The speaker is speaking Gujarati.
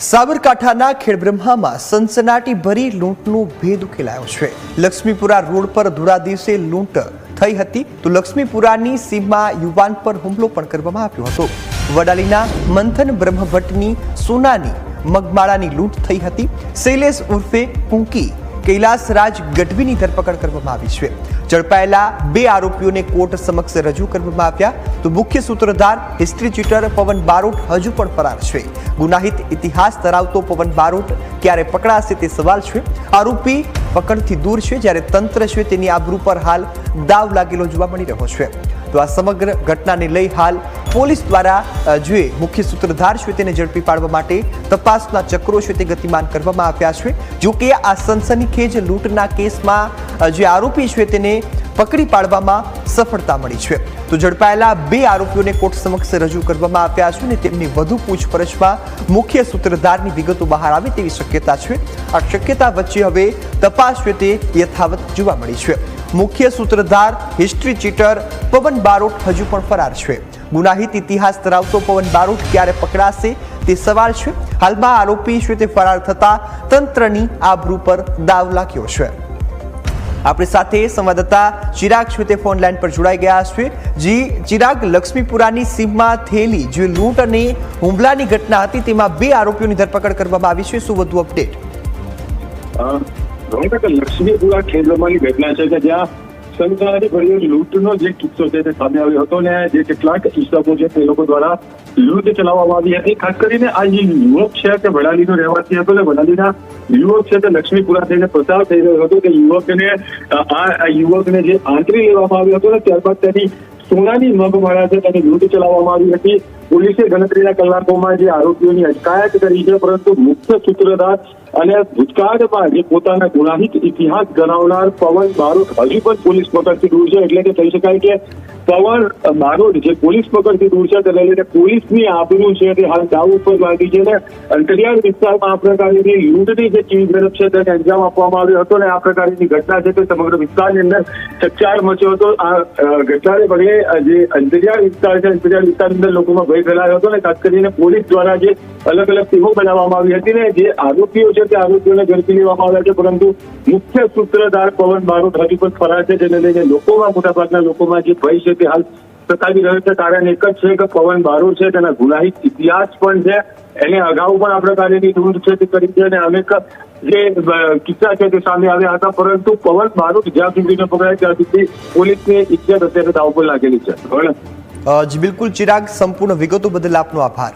સાબરકાંઠાના ખેડબ્રહ્મામાં સનસનાટી ભરી લૂંટનો ભેદ ઉકેલાયો છે। લક્ષ્મીપુરા રોડ પર ધોળા દિવસે લૂંટ થઈ હતી તો લક્ષ્મીપુરાની સીમમાં યુવાન પર હુમલો પણ કરવામાં આવ્યો હતો। વડાલીના મંથન બ્રહ્મભટ્ટની સોનાની મગમાળાની લૂંટ થઈ હતી। શૈલેષ ઉર્ફે કુંકી કૈલાસરાજ ગઢવીની ધરપકડ કરવામાં આવી છે। ઝડપાયેલા બે આરોપીઓને કોર્ટ સમક્ષ રજૂ કરવામાં આવ્યા તો મુખ્ય સૂત્રધાર હિસ્ટ્રી ચીટર પવન બારોટ હજુ પણ ફરાર છે। ગુનાહિત ઇતિહાસ ધરાવતો પવન બારોટ ક્યારે પકડાશે તે સવાલ છે। આરોપી પકડથી દૂર છે જ્યારે તંત્ર છે તેની આબરૂ પર હાલ દાવ લાગેલો જોવા મળી રહ્યો છે। તો આ સમગ્ર ઘટનાને લઈ હાલ પોલીસ દ્વારા જે મુખ્ય સૂત્રધાર છે તેને ઝડપી પાડવા માટે તપાસના ચક્રો છે તે ગતિમાન કરવામાં આવ્યા છે। જો કે આ સનસનીખેજ લૂંટના કેસમાં જે આરોપી છે તેને પકડી પાડવામાં સફળતા મળી છે। તો ઝડપાયેલા બે આરોપીઓને કોર્ટ સમક્ષ રજૂ કરવામાં આવ્યા છે અને તેમની વધુ પૂછપરછમાં મુખ્ય સૂત્રધારની વિગતો બહાર આવે તેવી શક્યતા છે। આ શક્યતા વચ્ચે હવે તપાસ છે તે યથાવત જોવા મળી છે। મુખ્ય સૂત્રધાર હિસ્ટ્રી ચીટર પવન બારોટ હજુ પણ ફરાર છે। ગુનાહિત ઇતિહાસ ધરાવતો પવન બારોટ ક્યારે પકડાશે તે સવાલ છે। હાલમાં આરોપી છે તે ફરાર થતા તંત્રની આબરૂ પર દાવ લાગ્યો છે। આપણી સાથે સંવાદદાતા ચિરાગ છે તે ફોન લાઈન પર જોડાઈ ગયા છે। જી ચિરાગ, લક્ષ્મીપુરાની સીમમાં થયેલી જે લૂંટ અને હુમલાની ઘટના હતી તેમાં બે આરોપીઓની ધરપકડ કરવામાં આવી છે, શું વધુ અપડેટ? લક્ષ્મીપુરા ખેડબ્રહ્માની ઘટના છે કે જ્યાં સનસનાટી ભરી લૂંટનો જે કિસ્સો છે તે સામે આવ્યો હતો ને જે કેટલાક ઇસમો છે તે લોકો દ્વારા લૂંટ ચલાવવામાં આવી હતી। ખાસ કરીને આ જે યુવક છે તે વડાલીનો રહેવાસી હતો ને વડાલીના યુવક છે તે લક્ષ્મીપુરા થઈને પસાર થઈ રહ્યો હતો કે યુવકને જે આંતરી લેવામાં આવ્યો હતો ને ત્યારબાદ તેની સોનાની મગમાળા છે તેની લૂંટ ચલાવવામાં આવી હતી। પોલીસે ગણતરીના કલાકોમાં જે આરોપીઓની અટકાયત કરી છે, પરંતુ મુખ્ય સૂત્રધાર અને ભૂતકાળમાં જે પોતાના ગુનાહિત ઇતિહાસ ધરાવનાર પવન બારોટ હજુ પણ પોલીસ પકડથી દૂર છે। એટલે કે કહી શકાય કે પવન બારોટ જે પોલીસ પકડથી દૂર છે તેને લઈને પોલીસની આબરૂ છે તે હાલ દાવ ઉપર લાગી છે ને અંતરિયાળ વિસ્તારમાં આ પ્રકારની લૂંટની જે ચીજ છે તેને અંજામ આપવામાં આવ્યો હતો ને આ પ્રકારની ઘટના છે તે સમગ્ર વિસ્તારની અંદર ચકચાર મચ્યો હતો। આ ઘટનાને પગલે જે અંતરિયાળ વિસ્તાર છે અંતરિયાળ વિસ્તારની અંદર લોકોમાં ભય ફેલાયો હતો ને ખાસ કરીને પોલીસ દ્વારા જે અલગ અલગ ટીમો બનાવવામાં આવી હતી ને જે આરોપીઓ છે તે આરોપીઓને ઝડપી લેવામાં આવ્યા છે, પરંતુ મુખ્ય સૂત્રધાર પવન બારોટ હજુ પણ ફરાર છે, જેને લઈને લોકોમાં મોટાભાગના લોકોમાં જે ભય છે તે હાલ સતાવી રહ્યો છે। કારણ એક જ છે કે પવન બારોટ છે તેના ગુનાહિત ઇતિહાસ પણ છે, એને અગાઉ પણ આ પ્રકારની લૂંટ છે તે કરી છે અને અનેક જે કિસ્સા છે તે સામે આવ્યા હતા, પરંતુ પવન બારોટ જ્યાં સુધી ન પકડાય ત્યાં સુધી પોલીસની ઇજ્જત અત્યારે દાવ પર લાગેલી છે। જી બિલકુલ ચિરાગ, સંપૂર્ણ વિગતો બદલ આપનો આભાર।